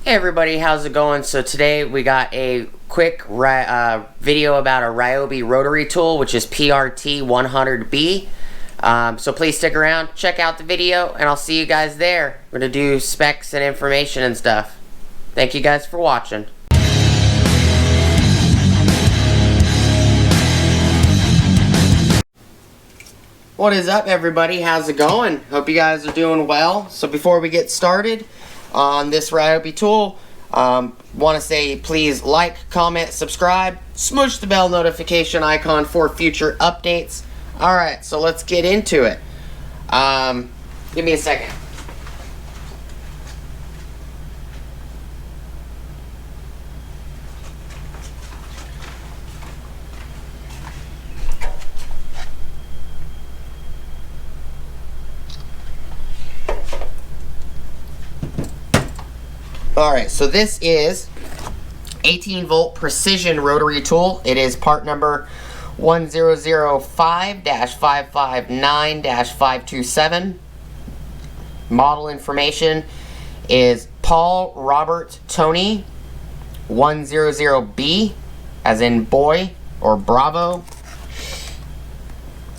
Hey everybody, how's it going? So today we got a quick video about a Ryobi rotary tool, which is PRT100B. So please stick around, check out the video, and I'll see you guys there. We're going to do specs and information and stuff. Thank you guys for watching. What is up everybody? How's it going? Hope you guys are doing well. So before we get started on this Ryobi tool, want to say please like, comment, subscribe, smush the bell notification icon for future updates. Alright, so let's get into it. Give me a second. Alright, so this is 18 volt precision rotary tool. It is part number 1005-559-527. Model information is Paul Robert Tony 100B, as in boy or Bravo.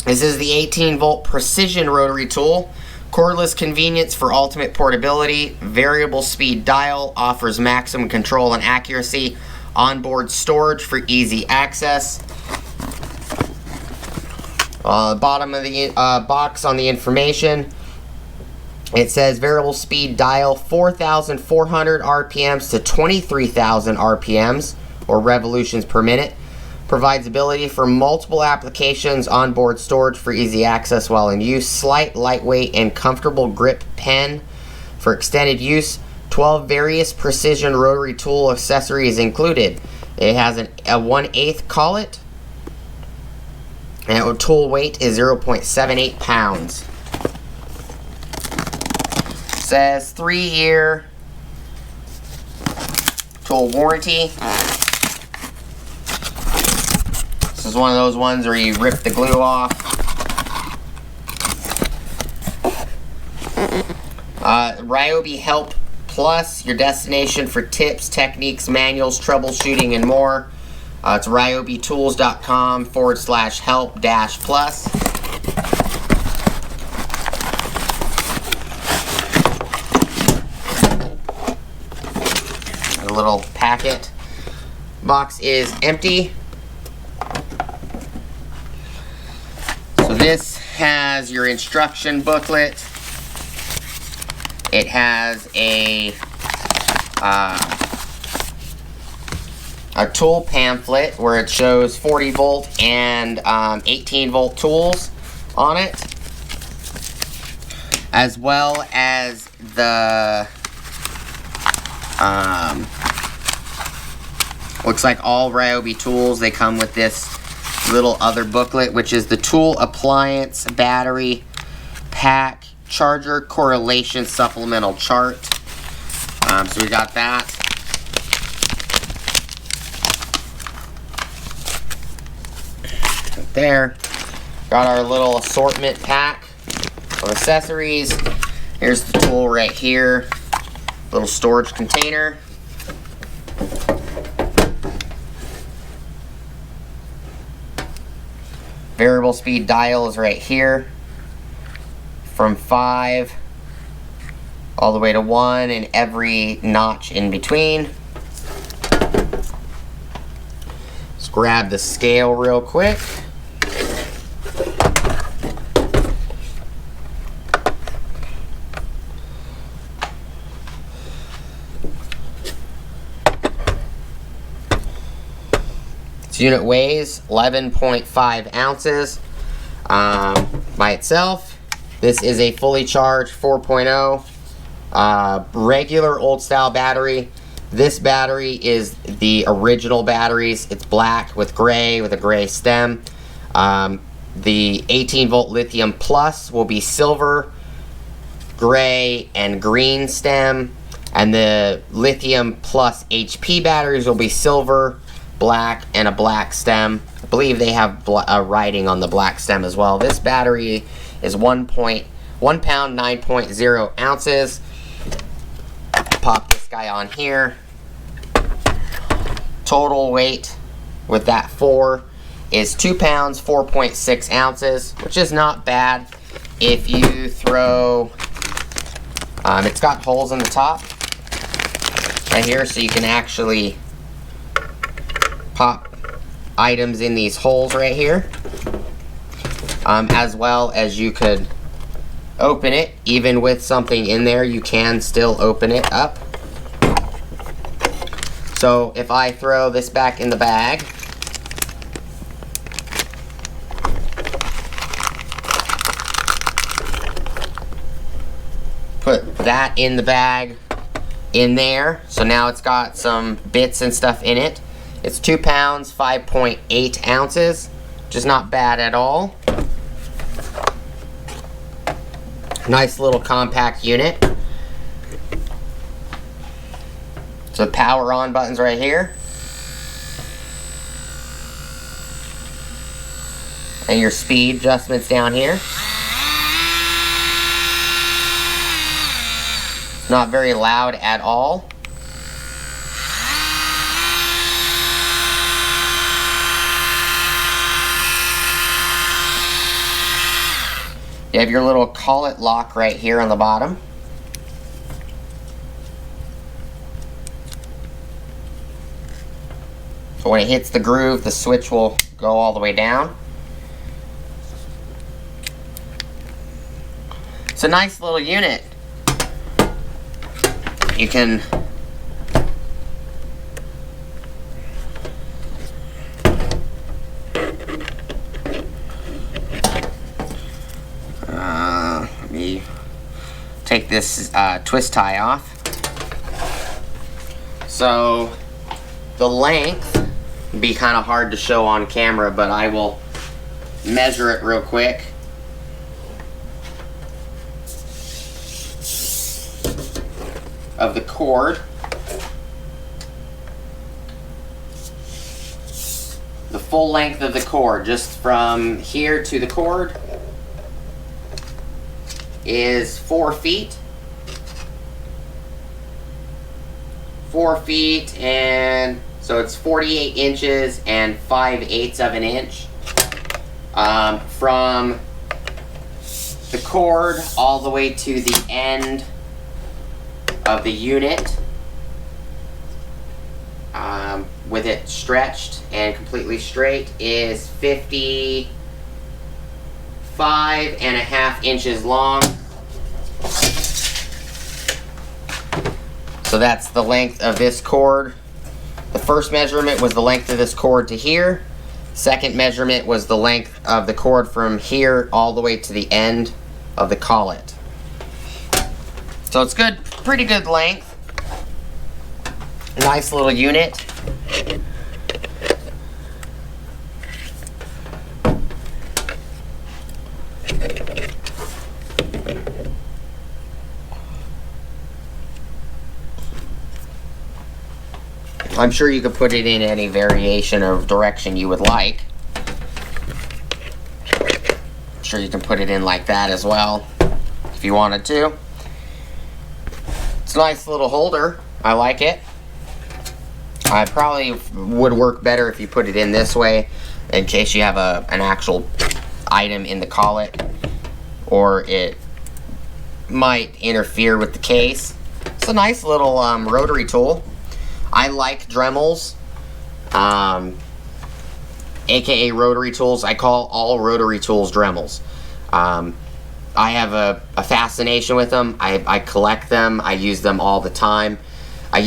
This is the 18 volt precision rotary tool. Cordless convenience for ultimate portability. Variable speed dial offers maximum control and accuracy. Onboard storage for easy access. Bottom of the box on the information, it says variable speed dial 4,400 RPMs to 23,000 RPMs or revolutions per minute. Provides ability for multiple applications, onboard storage for easy access while in use, slight, lightweight, and comfortable grip pen for extended use. 12 various precision rotary tool accessories included. It has a 1/8 collet, and tool weight is 0.78 pounds. It says 3-year tool warranty. This is one of those ones where you rip the glue off. Ryobi Help Plus, your destination for tips, techniques, manuals, troubleshooting, and more. It's ryobitools.com/help-plus. A little packet. Box is empty. So this has your instruction booklet. It has a tool pamphlet where it shows 40 volt and 18 volt tools on it, as well as the looks like all Ryobi tools, they come with this little other booklet, which is the tool appliance battery pack charger correlation supplemental chart. So we got that. Right there. Got our little assortment pack of accessories. Here's the tool right here. Little storage container. Variable speed dial is right here, from 5 all the way to 1 and every notch in between. Let's grab the scale real quick. This unit weighs 11.5 ounces by itself. This is a fully charged 4.0 regular old style battery. This battery is the original batteries. It's black with a gray stem. The 18 volt lithium plus will be silver, gray, and green stem. And the lithium plus HP batteries will be silver, black, and a black stem. I believe they have writing on the black stem as well. This battery is 1 pound, 9.0 ounces. pop this guy on here. Total weight with that 4 is 2 pounds, 4.6 ounces, which is not bad. If you throw, it's got holes in the top right here, so you can actually pop items in these holes right here, as well as you could open it. Even with something in there, you can still open it up. So if I throw this back in the bag, put that in the bag in there, so now it's got some bits and stuff in it. It's 2 pounds, 5.8 ounces, which is not bad at all. Nice little compact unit. So power on buttons right here. And your speed adjustments down here. Not very loud at all. You have your little collet lock right here on the bottom. So when it hits the groove, the switch will go all the way down. It's a nice little unit. You can let me take this twist tie off. So the length would be kind of hard to show on camera, but I will measure it real quick. Of the cord. The full length of the cord, just from here to the cord, is 4 feet. 4 feet, and so it's 48 inches and 5/8 of an inch. From the cord all the way to the end of the unit, with it stretched and completely straight, is 55.5 inches long. So that's the length of this cord. The first measurement was the length of this cord to here. Second measurement was the length of the cord from here all the way to the end of the collet. So it's good, pretty good length. Nice little unit. I'm sure you could put it in any variation of direction you would like. I'm sure you can put it in like that as well, if you wanted to. It's a nice little holder. I like it. I probably would work better if you put it in this way, in case you have an actual item in the collet, or it might interfere with the case. It's a nice little rotary tool. I like Dremels, aka rotary tools. I call all rotary tools Dremels. I have a fascination with them. I collect them. I use them all the time. I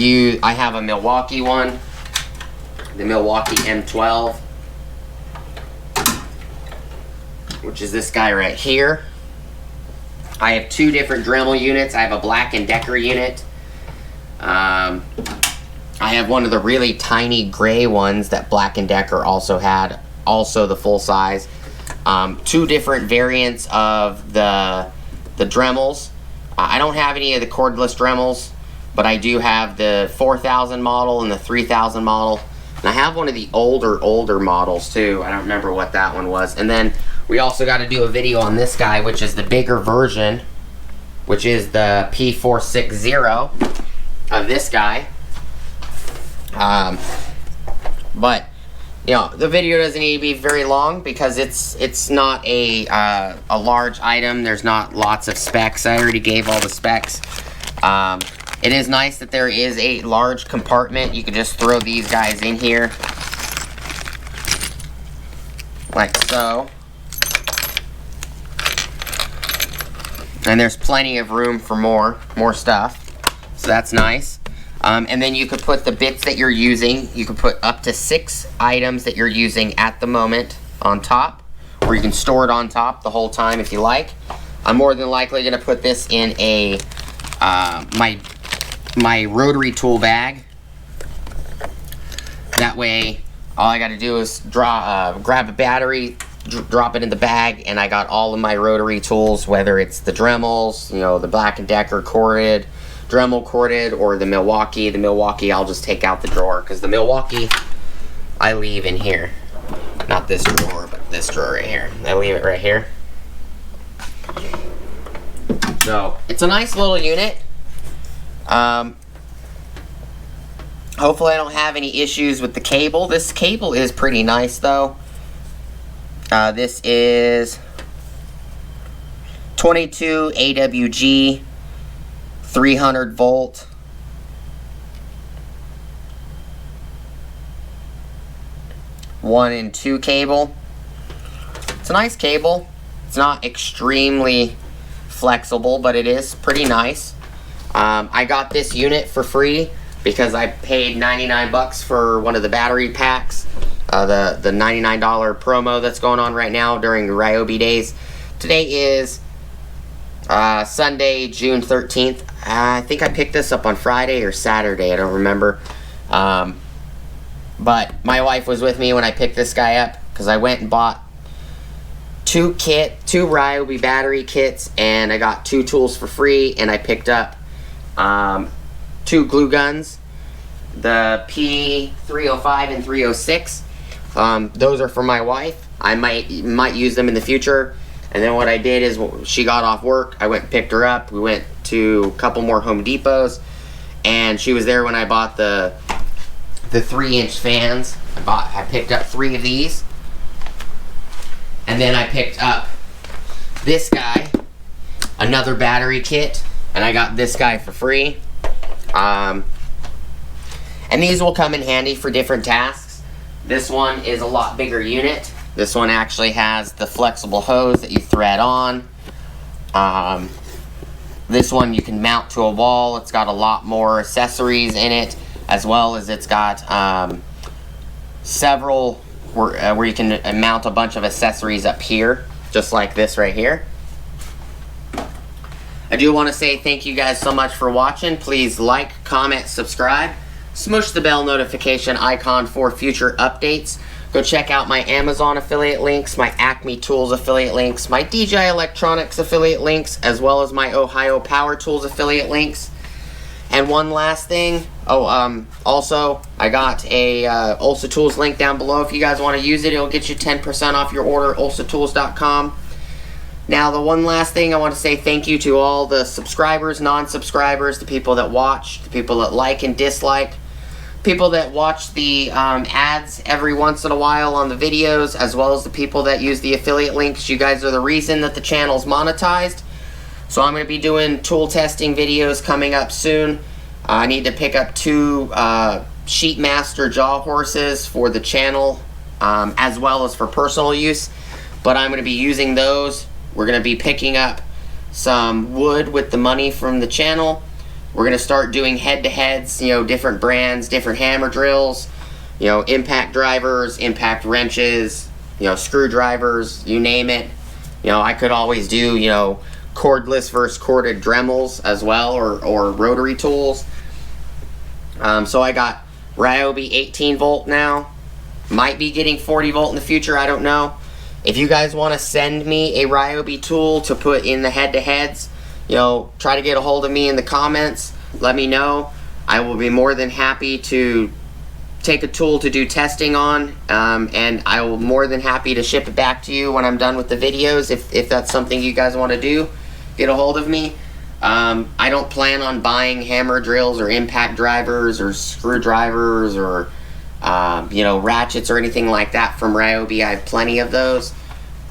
have a Milwaukee one, the Milwaukee M12, which is this guy right here. I have 2 different Dremel units. I have a Black & Decker unit. I have one of the really tiny gray ones that Black & Decker also had, also the full size. 2 different variants of the Dremels. I don't have any of the cordless Dremels, but I do have the 4000 model and the 3000 model. And I have one of the older models too. I don't remember what that one was. And then we also got to do a video on this guy, which is the bigger version, which is the P460. of this guy. But you know, the video doesn't need to be very long because it's not a large item. There's not lots of specs. I already gave all the specs. It is nice that there is a large compartment. You can just throw these guys in here like so. And there's plenty of room for more stuff. So that's nice. And then you could put the bits that you're using. You could put up to 6 items that you're using at the moment on top, or you can store it on top the whole time if you like. I'm more than likely going to put this in a my rotary tool bag. That way, all I got to do is grab a battery, drop it in the bag, and I got all of my rotary tools, whether it's the Dremels, you know, the Black & Decker corded, Dremel corded, or the Milwaukee. The Milwaukee I'll just take out the drawer, because the Milwaukee I leave in here. Not this drawer, but this drawer right here. I leave it right here. So, it's a nice little unit. Hopefully I don't have any issues with the cable. This cable is pretty nice though. This is 22 AWG 300 volt. One and two cable. It's a nice cable. It's not extremely flexible, but it is pretty nice. I got this unit for free because I paid 99 bucks for one of the battery packs. The $99 promo that's going on right now during Ryobi days. Today is Sunday, June 13th. I think I picked this up on Friday or Saturday. I don't remember. But my wife was with me when I picked this guy up because I went and bought two Ryobi battery kits, and I got 2 tools for free, and I picked up 2 glue guns, the P305 and 306. Those are for my wife. I might use them in the future. And then what I did is, she got off work, I went and picked her up. We went to a couple more Home Depots, and she was there when I bought the 3-inch fans. I picked up 3 of these, and then I picked up this guy, another battery kit, and I got this guy for free. And these will come in handy for different tasks. This one is a lot bigger unit. This one actually has the flexible hose that you thread on. This one you can mount to a wall. It's got a lot more accessories in it, as well as it's got several where you can mount a bunch of accessories up here, just like this right here. I do want to say thank you guys so much for watching. Please like, comment, subscribe. Smush the bell notification icon for future updates. Go check out my Amazon affiliate links, my Acme Tools affiliate links, my DJI Electronics affiliate links, as well as my Ohio Power Tools affiliate links. And one last thing, also, I got a Ulsa Tools link down below. If you guys want to use it, it'll get you 10% off your order, ulsatools.com. Now, the one last thing, I want to say thank you to all the subscribers, non-subscribers, the people that watch, the people that like and dislike, people that watch the ads every once in a while on the videos, as well as the people that use the affiliate links. You guys are the reason that the channel's monetized. So I'm going to be doing tool testing videos coming up soon. I need to pick up 2 Sheetmaster jaw horses for the channel, as well as for personal use. But I'm going to be using those. We're going to be picking up some wood with the money from the channel. We're going to start doing head-to-heads, you know, different brands, different hammer drills, you know, impact drivers, impact wrenches, you know, screwdrivers, you name it. You know, I could always do, you know, cordless versus corded Dremels as well, or rotary tools. So I got Ryobi 18 volt now. Might be getting 40 volt in the future, I don't know. If you guys want to send me a Ryobi tool to put in the head-to-heads, you know, try to get a hold of me in the comments. Let me know. I will be more than happy to take a tool to do testing on, and I will more than happy to ship it back to you when I'm done with the videos. If that's something you guys want to do, get a hold of me. I don't plan on buying hammer drills or impact drivers or screwdrivers or you know, ratchets or anything like that from Ryobi. I have plenty of those.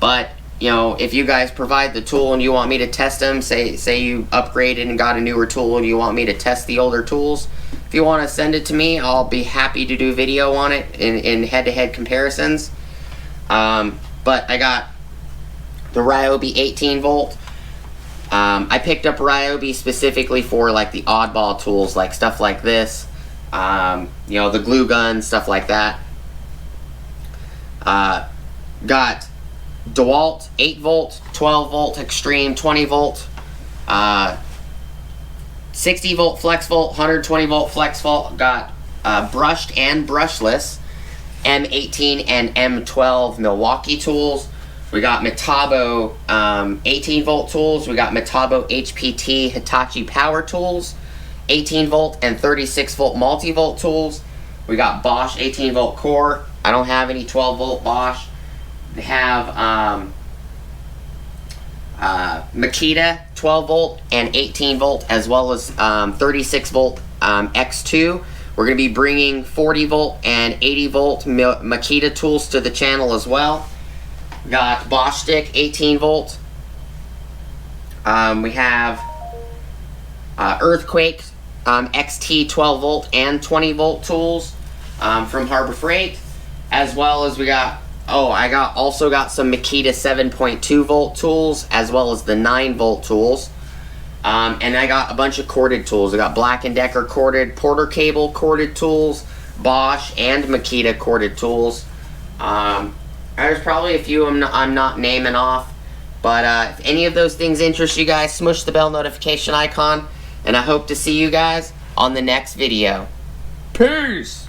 But you know, if you guys provide the tool and you want me to test them, say you upgraded and got a newer tool and you want me to test the older tools, if you want to send it to me, I'll be happy to do video on it in head-to-head comparisons. But I got the Ryobi 18 volt. I picked up Ryobi specifically for like the oddball tools, like stuff like this, you know, the glue gun, stuff like that. Got DeWalt 8 volt, 12 volt extreme, 20 volt, 60 volt flex volt, 120 volt flex volt. Got brushed and brushless M18 and M12 Milwaukee tools. We got Metabo 18 volt tools. We got Metabo HPT Hitachi power tools, 18 volt and 36 volt multi-volt tools. We got Bosch 18 volt core. I don't have any 12 volt Bosch. They have Makita 12 volt and 18 volt, as well as 36 volt X2. We're going to be bringing 40 volt and 80 volt Makita tools to the channel as well. Got Bosch stick 18 volt. We have Earthquake XT 12 volt and 20 volt tools from Harbor Freight, as well as we got, I also got some Makita 7.2 volt tools, as well as the 9 volt tools. And I got a bunch of corded tools. I got Black & Decker corded, Porter Cable corded tools, Bosch and Makita corded tools. There's probably a few I'm not naming off. But if any of those things interest you guys, smush the bell notification icon. And I hope to see you guys on the next video. Peace!